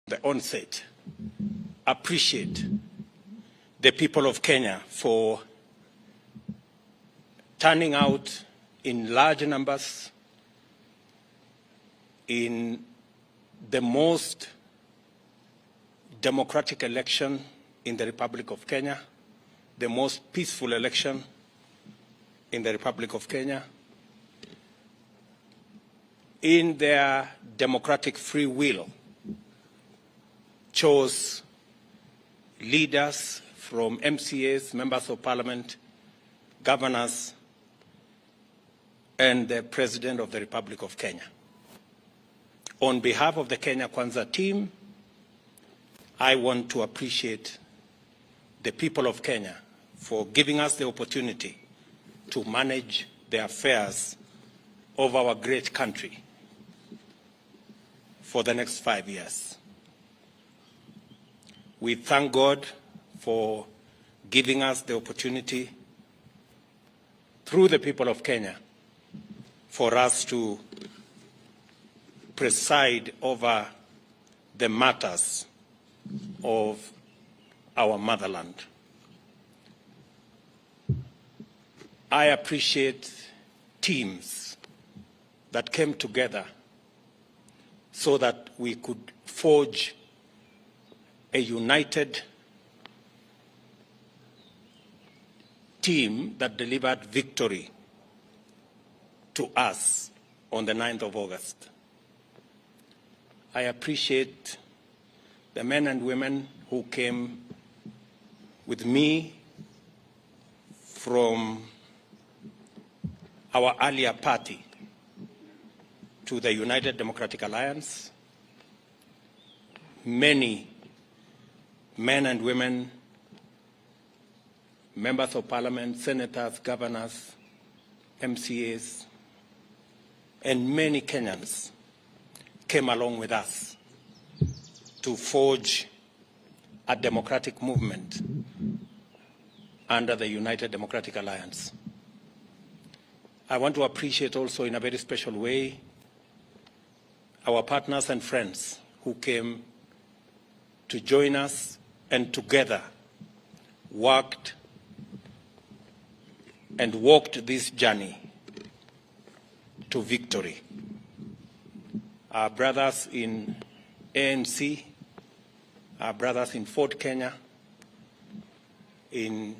the onset, appreciate the people of Kenya for turning out in large numbers in the most democratic election in the Republic of Kenya, the most peaceful election in the Republic of Kenya. In their democratic free will, chose leaders from MCAs, members of parliament, governors, and the President of the Republic of Kenya. On behalf of the Kenya Kwanza team, I want to appreciate the people of Kenya for giving us the opportunity to manage the affairs of our great country for the next 5 years. We thank God for giving us the opportunity through the people of Kenya for us to preside over the matters of our motherland. I appreciate teams that came together so that we could forge a united team that delivered victory to us on the 9th of August. I appreciate the men and women who came with me from our earlier party to the United Democratic Alliance. Many men and women, members of parliament, senators, governors, MCAs, and many Kenyans came along with us to forge a democratic movement under the United Democratic Alliance. I want to appreciate also in a very special way our partners and friends who came to join us and together worked and walked this journey to victory. Our brothers in ANC, our brothers in Ford Kenya, in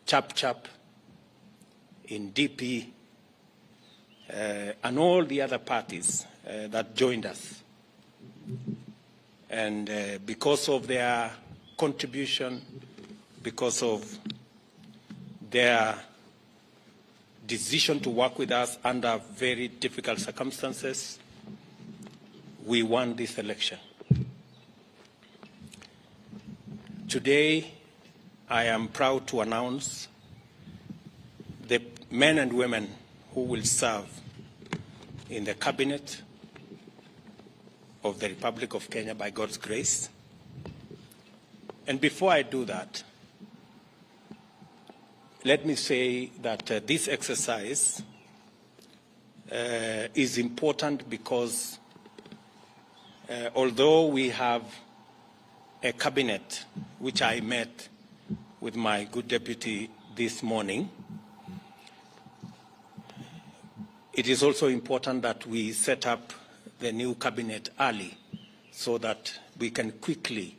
Chap Chap, in DP, and all the other parties that joined us. And because of their contribution, because of their decision to work with us under very difficult circumstances, we won this election. Today, I am proud to announce the men and women who will serve in the cabinet of the Republic of Kenya by God's grace. And before I do that, let me say that this exercise is important because although we have a cabinet, which I met with my good deputy this morning, it is also important that we set up the new cabinet early so that we can quickly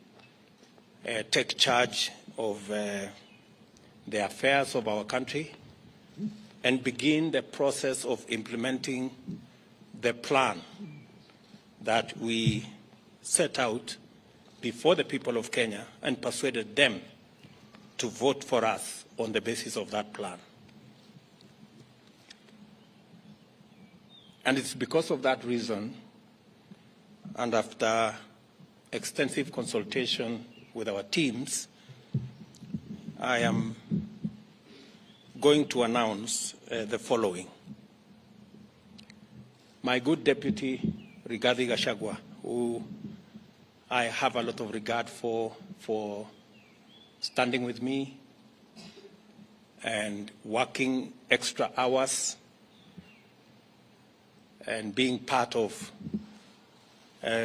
take charge of the affairs of our country and begin the process of implementing the plan that we set out before the people of Kenya and persuaded them to vote for us on the basis of that plan. And it's because of that reason, and after extensive consultation with our teams, I am going to announce the following. My good deputy, Rigathi Gachagua, who I have a lot of regard for standing with me and working extra hours and being part of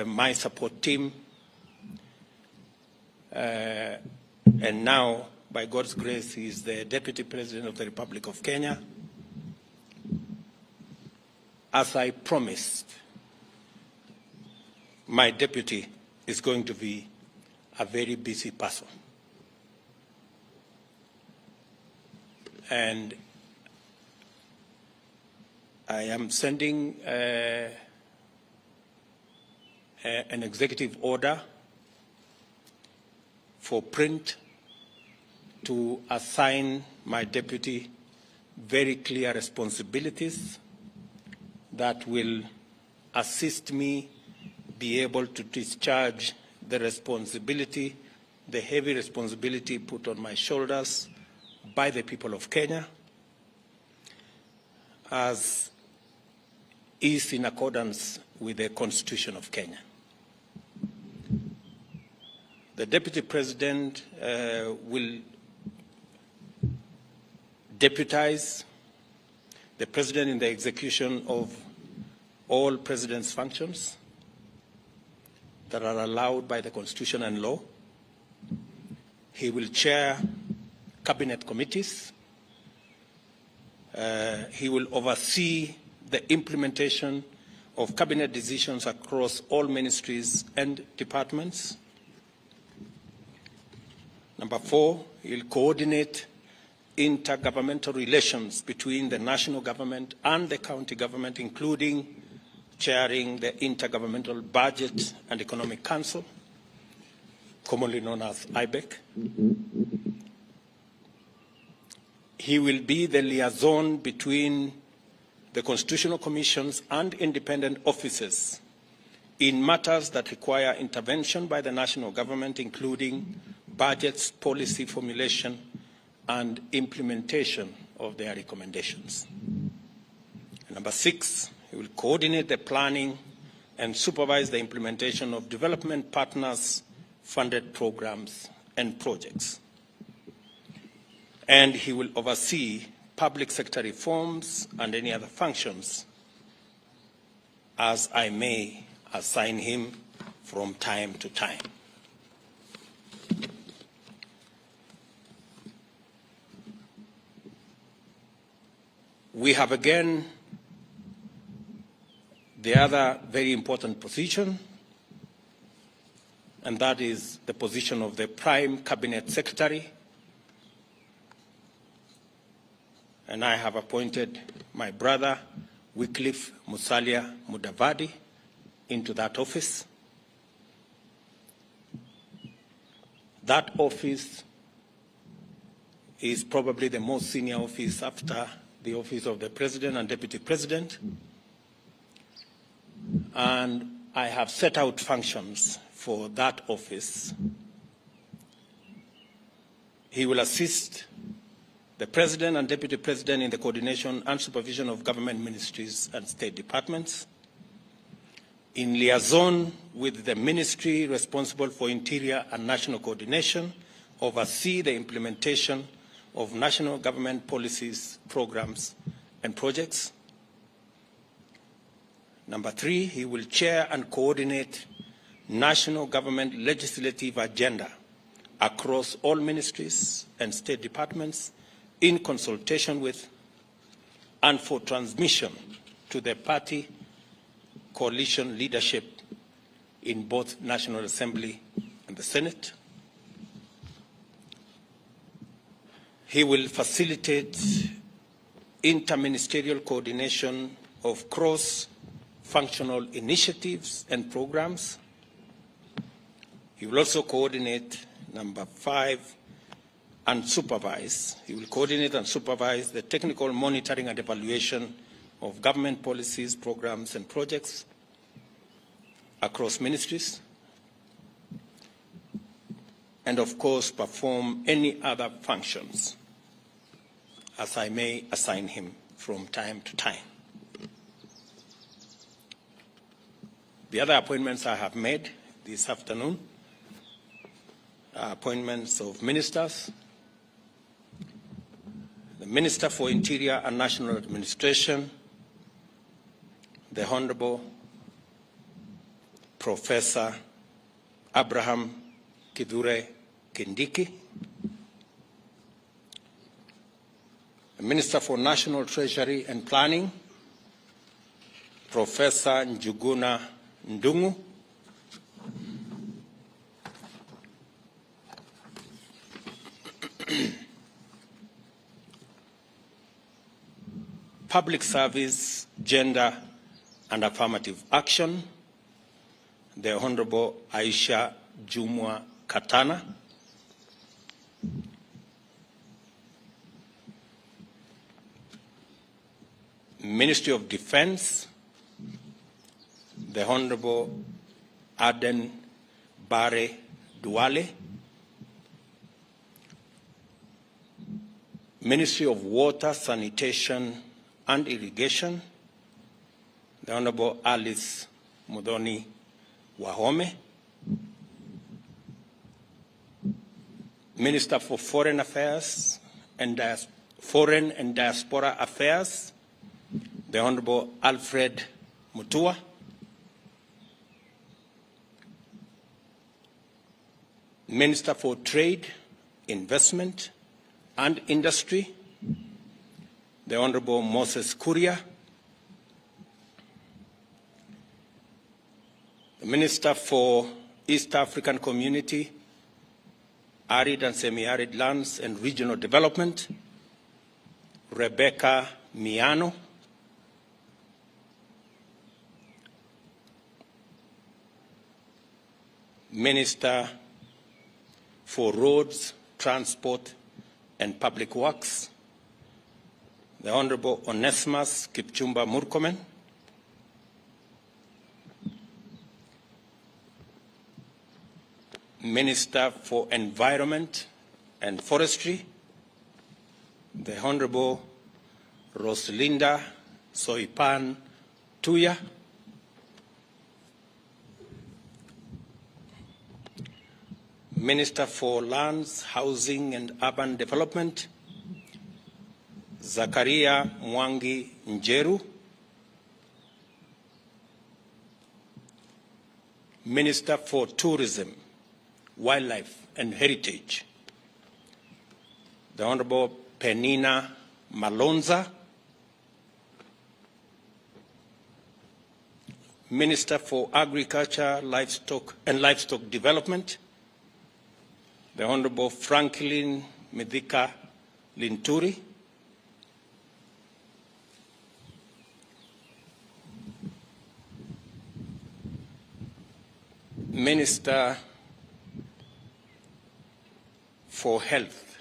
my support team, and now, by God's grace, he is the Deputy President of the Republic of Kenya. As I promised, my deputy is going to be a very busy person. And I am sending an executive order for print to assign my deputy very clear responsibilities that will assist me be able to discharge the responsibility, the heavy responsibility put on my shoulders by the people of Kenya, as is in accordance with the Constitution of Kenya. The Deputy President will deputize the President in the execution of all President's functions that are allowed by the Constitution and law. He will chair cabinet committees. He will oversee the implementation of cabinet decisions across all ministries and departments. Number 4, he will coordinate intergovernmental relations between the national government and the county government, including chairing the Intergovernmental Budget and Economic Council, commonly known as IBEC. He will be the liaison between the constitutional commissions and independent offices in matters that require intervention by the national government, including budgets, policy formulation, and implementation of their recommendations. And number 6, he will coordinate the planning and supervise the implementation of development partners' funded programs and projects. And he will oversee public sector reforms and any other functions as I may assign him from time to time. We have again the other very important position, and that is the position of the Prime Cabinet Secretary. And I have appointed my brother, Wycliffe Musalia Mudavadi, into that office. That office is probably the most senior office after the office of the President and Deputy President. And I have set out functions for that office. He will assist the President and Deputy President in the coordination and supervision of government ministries and state departments, in liaison with the ministry responsible for interior and national coordination, oversee the implementation of national government policies, programs, and projects. Number 3, he will chair and coordinate national government legislative agenda across all ministries and state departments in consultation with and for transmission to the party coalition leadership in both National Assembly and the Senate. He will facilitate interministerial coordination of cross-functional initiatives and programs. He will also coordinate, number 5, and supervise. He will coordinate and supervise the technical monitoring and evaluation of government policies, programs, and projects across ministries, and of course perform any other functions as I may assign him from time to time. The other appointments I have made this afternoon are appointments of ministers. The Minister for Interior and National Administration, the Honorable Professor Abraham Kithure Kindiki, the Minister for National Treasury and Planning, Professor Njuguna Ndung'u, Public Service, Gender and Affirmative Action, the Honorable Aisha Jumwa Katana, Ministry of Defense, the Honorable Aden Bare Duale, Ministry of Water, Sanitation and Irrigation, the Honorable Alice Mudoni Wahome, Minister for Foreign Affairs and Diaspora Affairs, the Honorable Alfred Mutua, Minister for Trade, Investment and Industry, the Honorable Moses Kuria, the Minister for East African Community, Arid and Semi-Arid Lands and Regional Development, Rebecca Miano, Minister for Roads, Transport and Public Works, the Honorable Onesimus Kipchumba Murkomen, Minister for Environment and Forestry, the Honorable Roslinda Soipan Tuya, Minister for Lands, Housing and Urban Development, Zakaria Mwangi Njeru, Minister for Tourism, Wildlife and Heritage, the Honorable Penina Malonza, Minister for Agriculture, Livestock and Livestock Development, the Honorable Franklin Medika Linturi, Minister for Health,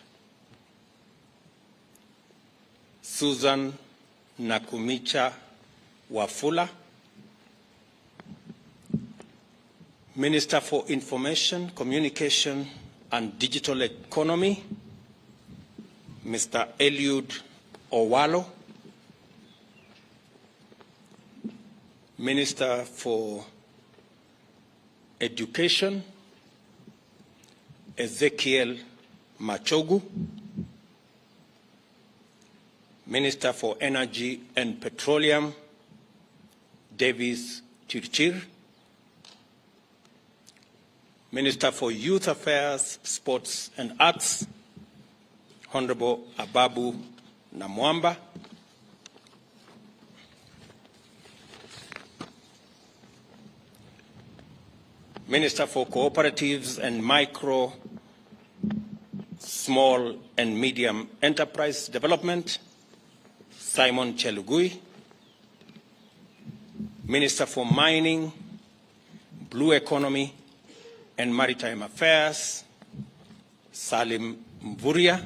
Susan Nakumicha Wafula, Minister for Information, Communication and Digital Economy, Mr. Eliud Owalo, Minister for Education, Ezekiel Machogu, Minister for Energy and Petroleum, Davis Chirchir, Minister for Youth Affairs, Sports and Arts, Honorable Ababu Namwamba, Minister for Cooperatives and Micro, Small and Medium Enterprise Development, Simon Chelugui, Minister for Mining, Blue Economy and Maritime Affairs, Salim Mvurya,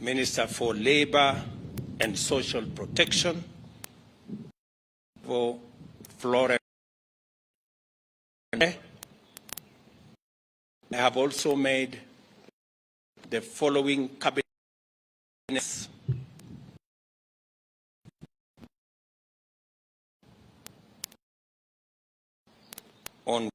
Minister for Labor and Social Protection, for Florence. I have also made the following cabinet on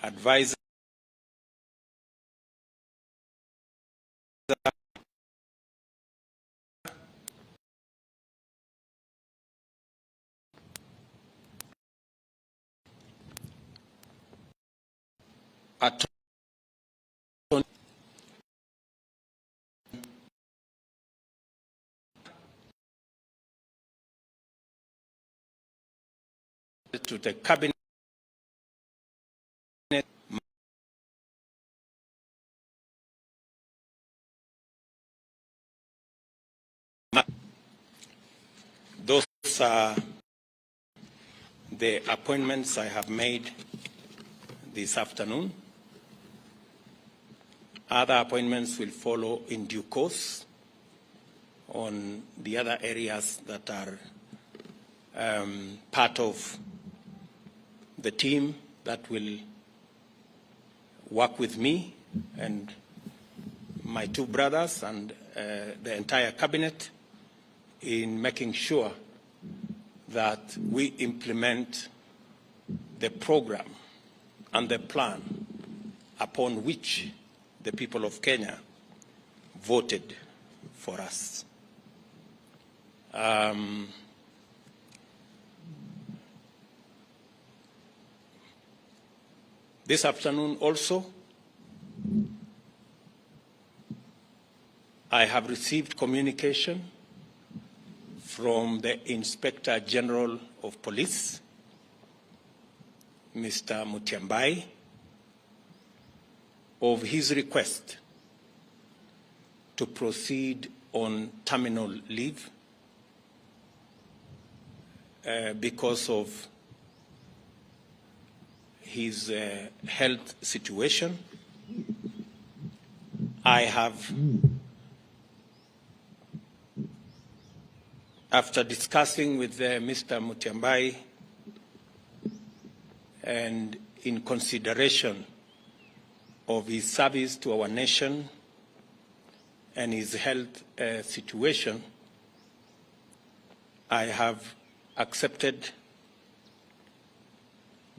advisor attorney to the cabinet, those are the appointments I have made this afternoon. Other appointments will follow in due course on the other areas that are part of the team that will work with me and my two brothers and the entire cabinet in making sure that we implement the program and the plan upon which the people of Kenya voted for us. This afternoon also, I have received communication from the Inspector General of Police, Mr. Mutiambai, of his request to proceed on terminal leave because of his health situation. I have, after discussing with Mr. Mutiambai and in consideration of his service to our nation and his health situation, I have accepted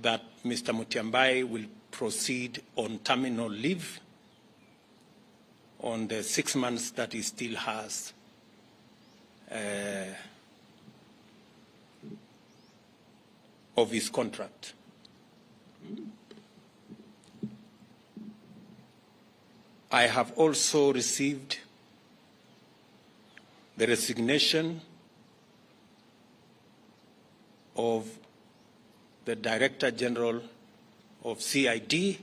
that Mr. Mutiambai will proceed on terminal leave on the 6 months that he still has of his contract. I have also received the resignation of the Director General of CID,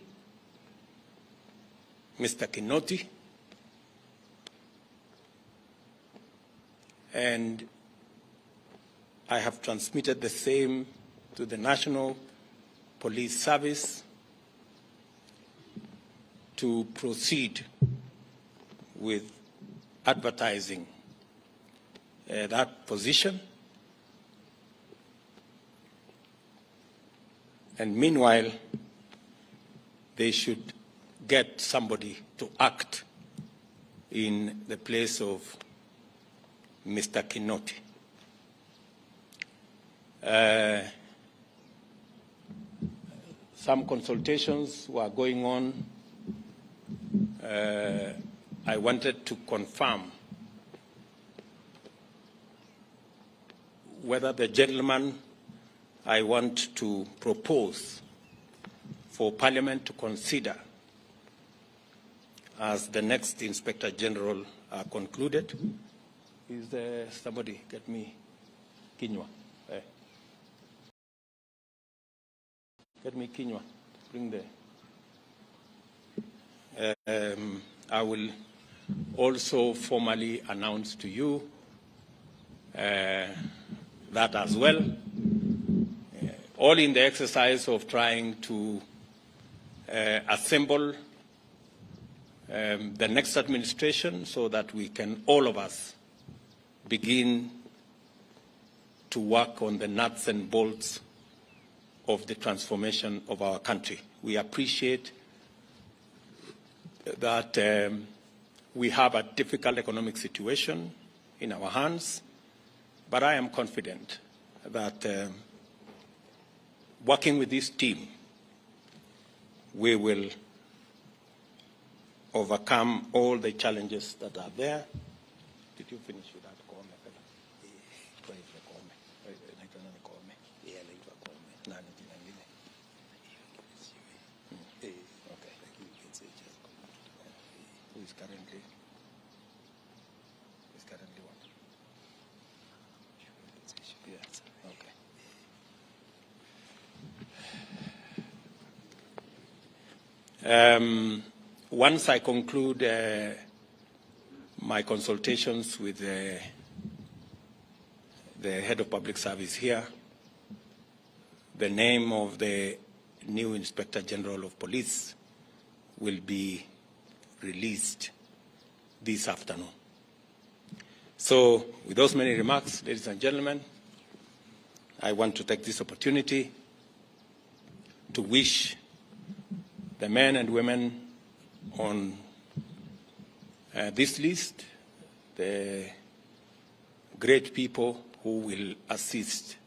Mr. Kinoti, and I have transmitted the same to the National Police Service to proceed with advertising that position. And meanwhile, they should get somebody to act in the place of Mr. Kinoti. Some consultations were going on. I wanted to confirm whether the gentleman I want to propose for Parliament to consider as the next Inspector General are concluded. Is there somebody get me Kinywa? Get me Kinywa. Bring the. I will also formally announce to you that as well, all in the exercise of trying to assemble the next administration so that we can, all of us, begin to work on the nuts and bolts of the transformation of our country. We appreciate that we have a difficult economic situation in our hands, but I am confident that working with this team, we will overcome all the challenges that are there. Did you finish with that? Who is currently what? Yes. Okay. Once I conclude my consultations with the head of public service here, the name of the new Inspector General of Police will be released this afternoon. So with those many remarks, ladies and gentlemen, I want to take this opportunity to wish the men and women on this list, the great people who will assist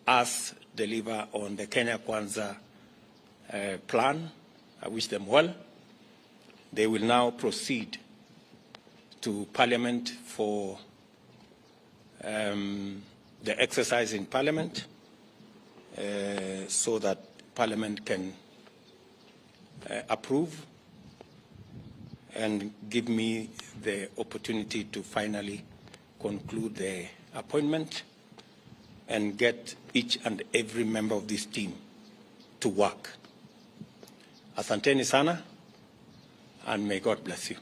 us deliver on the Kenya Kwanza plan. I wish them well. They will now proceed to Parliament for the exercise in Parliament so that Parliament can approve and give me the opportunity to finally conclude the appointment and get each and every member of this team to work. Asanteni sana, and may God bless you.